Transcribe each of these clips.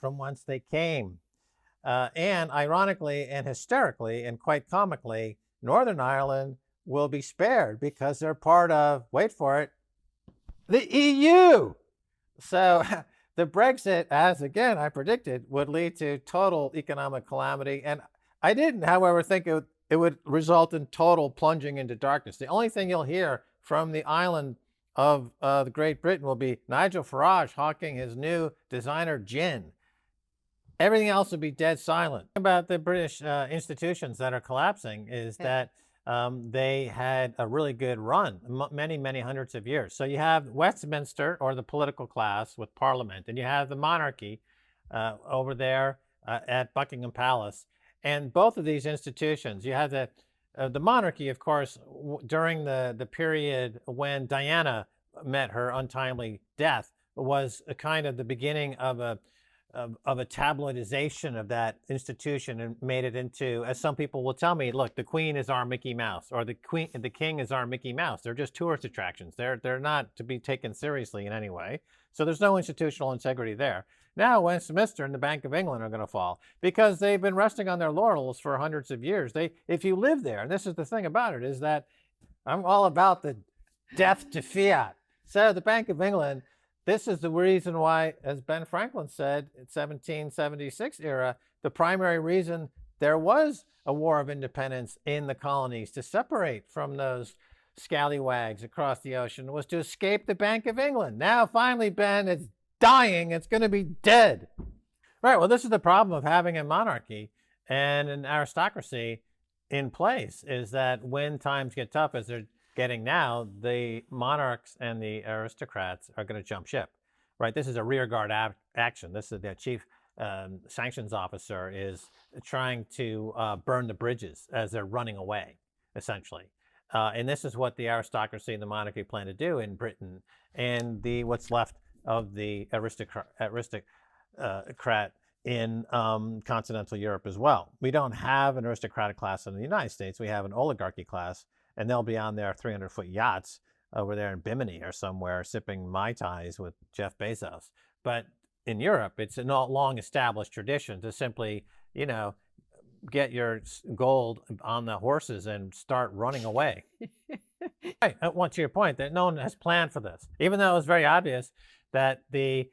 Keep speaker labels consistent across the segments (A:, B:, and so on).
A: from whence they came. And ironically and hysterically and quite comically, Northern Ireland will be spared because they're part of, wait for it, the EU. So the Brexit, as again I predicted, would lead to total economic calamity. And I didn't, however, think it would result in total plunging into darkness. The only thing you'll hear from the island of the Great Britain will be Nigel Farage hawking his new designer gin. Everything else will be dead silent. About the British institutions that are collapsing is that they had a really good run, many, many hundreds of years. So you have Westminster, or the political class with Parliament, and you have the monarchy over there at Buckingham Palace. And both of these institutions, you have the monarchy, of course, during the period when Diana met her untimely death, was a kind of the beginning of a tabloidization of that institution, and made it into, as some people will tell me, look, the Queen is our Mickey Mouse, or the King is our Mickey Mouse. They're just tourist attractions. They're not to be taken seriously in any way. So there's no institutional integrity there. Now Westminster and the Bank of England are going to fall because they've been resting on their laurels for hundreds of years. If you live there, and this is the thing about it, is that I'm all about the death to fiat. So the Bank of England, this is the reason why, as Ben Franklin said in 1776 era, the primary reason there was a war of independence in the colonies to separate from those scallywags across the ocean was to escape the Bank of England. Now, finally, Ben, it's dying. It's going to be dead. Right. Well, this is the problem of having a monarchy and an aristocracy in place, is that when times get tough, as they're getting now, the monarchs and the aristocrats are going to jump ship. Right. This is a rearguard action. This is the chief sanctions officer is trying to burn the bridges as they're running away, essentially. And this is what the aristocracy and the monarchy plan to do in Britain and what's left of the aristocrat in continental Europe as well. We don't have an aristocratic class in the United States. We have an oligarchy class, and they'll be on their 300-foot yachts over there in Bimini or somewhere sipping Mai Tais with Jeff Bezos. But in Europe, it's a long-established tradition to simply, get your gold on the horses and start running away. Right. To your point, that no one has planned for this. Even though it was very obvious that the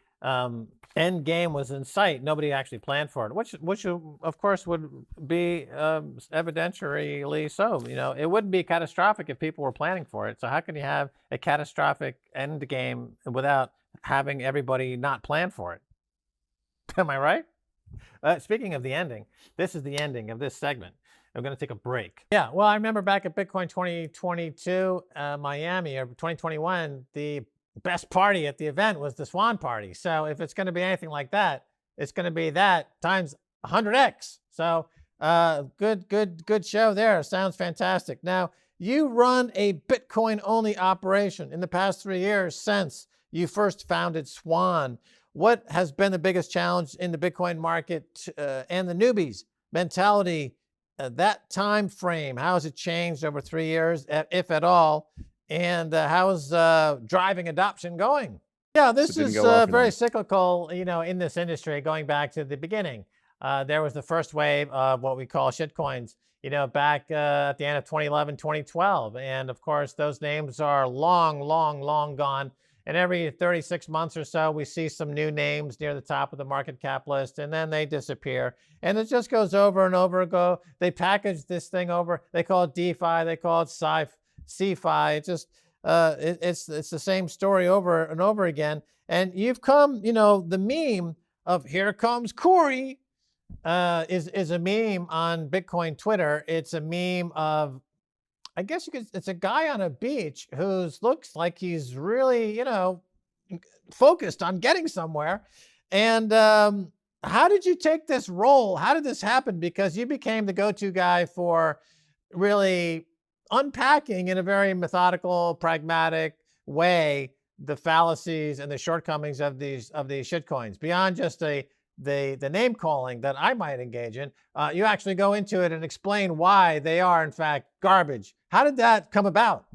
A: end game was in sight, nobody actually planned for it, which of course would be evidentially so. It wouldn't be catastrophic if people were planning for it. So how can you have a catastrophic end game without having everybody not plan for it? Am I right? Speaking of the ending, this is the ending of this segment. I'm going to take a break. Yeah, well, I remember back at Bitcoin 2022, Miami, or 2021, the best party at the event was the Swan Party. So if it's going to be anything like that, it's going to be that times 100x. So good show there. Sounds fantastic. Now, you run a Bitcoin-only operation in the past 3 years since you first founded Swan. What has been the biggest challenge in the Bitcoin market and the newbies mentality, that time frame? How has it changed over 3 years, if at all? And how is driving adoption going? Yeah, this is very cyclical, in this industry, going back to the beginning. There was the first wave of what we call shitcoins, back at the end of 2011, 2012. And of course, those names are long gone. And every 36 months or so, we see some new names near the top of the market cap list, and then they disappear. And it just goes over and over again. They package this thing over. They call it DeFi. They call it CeFi. It just, it's the same story over and over again. And you've come, the meme of "here comes Corey" is a meme on Bitcoin Twitter. It's a meme of, I guess it's a guy on a beach who looks like he's really, focused on getting somewhere. And how did you take this role? How did this happen? Because you became the go-to guy for really unpacking in a very methodical, pragmatic way the fallacies and the shortcomings of these shitcoins. Beyond just the name calling that I might engage in, you actually go into it and explain why they are in fact garbage. How did that come about?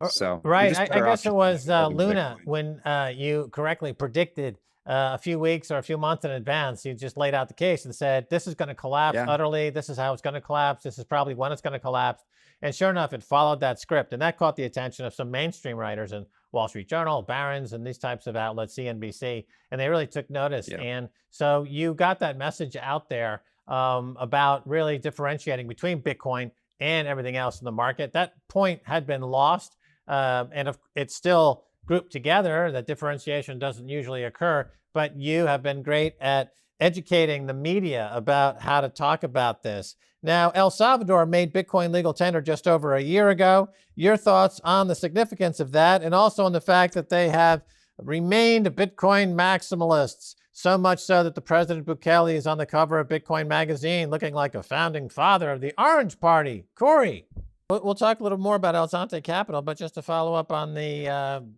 B: So
A: right, I guess it was Luna when you correctly predicted a few weeks or a few months in advance. He just laid out the case and said, this is going to collapse utterly. This is how it's going to collapse. This is probably when it's going to collapse. And sure enough, it followed that script. And that caught the attention of some mainstream writers in Wall Street Journal, Barron's, and these types of outlets, CNBC. And they really took notice. And so you got that message out there about really differentiating between Bitcoin and everything else in the market. That point had been lost. And it's still grouped together. That differentiation doesn't usually occur. But you have been great at educating the media about how to talk about this. Now, El Salvador made Bitcoin legal tender just over a year ago. Your thoughts on the significance of that, and also on the fact that they have remained Bitcoin maximalists, so much so that the President Bukele is on the cover of Bitcoin magazine looking like a founding father of the Orange Party. Corey. We'll talk a little more about El Zante Capital, but just to follow up on the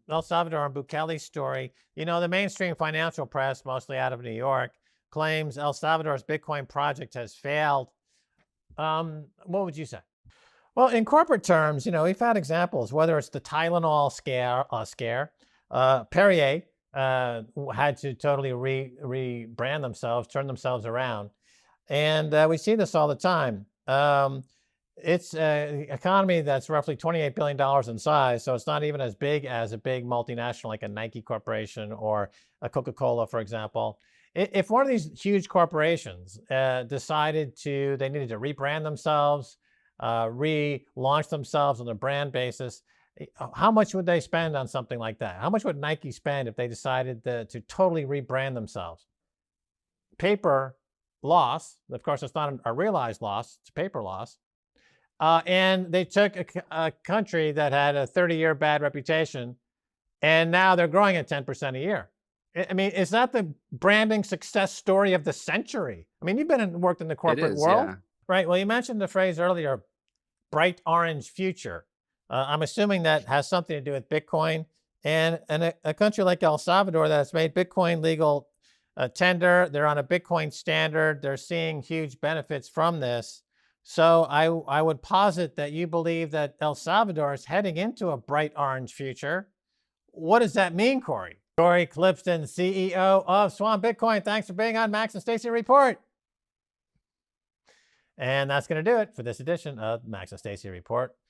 A: El Salvador and Bukele story, you know, the mainstream financial press, mostly out of New York, claims El Salvador's Bitcoin project has failed. What would you say? Well, in corporate terms, you know, we've had examples, whether it's the Tylenol scare, Perrier had to totally rebrand themselves, turn themselves around. And we see this all the time. It's an economy that's roughly $28 billion in size, so it's not even as big as a big multinational like a Nike corporation or a Coca-Cola, for example. If one of these huge corporations decided they needed to rebrand themselves, relaunch themselves on a brand basis, how much would they spend on something like that? How much would Nike spend if they decided to totally rebrand themselves? Paper loss. Of course, it's not a realized loss. It's a paper loss. And they took a country that had a 30-year bad reputation, and now they're growing at 10% a year. I mean, is that the branding success story of the century? I mean, you've worked in the corporate world, right? Well, you mentioned the phrase earlier, bright orange future. I'm assuming that has something to do with Bitcoin. And a country like El Salvador that's made Bitcoin legal tender, they're on a Bitcoin standard, they're seeing huge benefits from this. So I would posit that you believe that El Salvador is heading into a bright orange future. What does that mean, Corey? Corey Clipston, CEO of Swan Bitcoin. Thanks for being on Max and Stacy Report. And that's going to do it for this edition of Max and Stacy Report.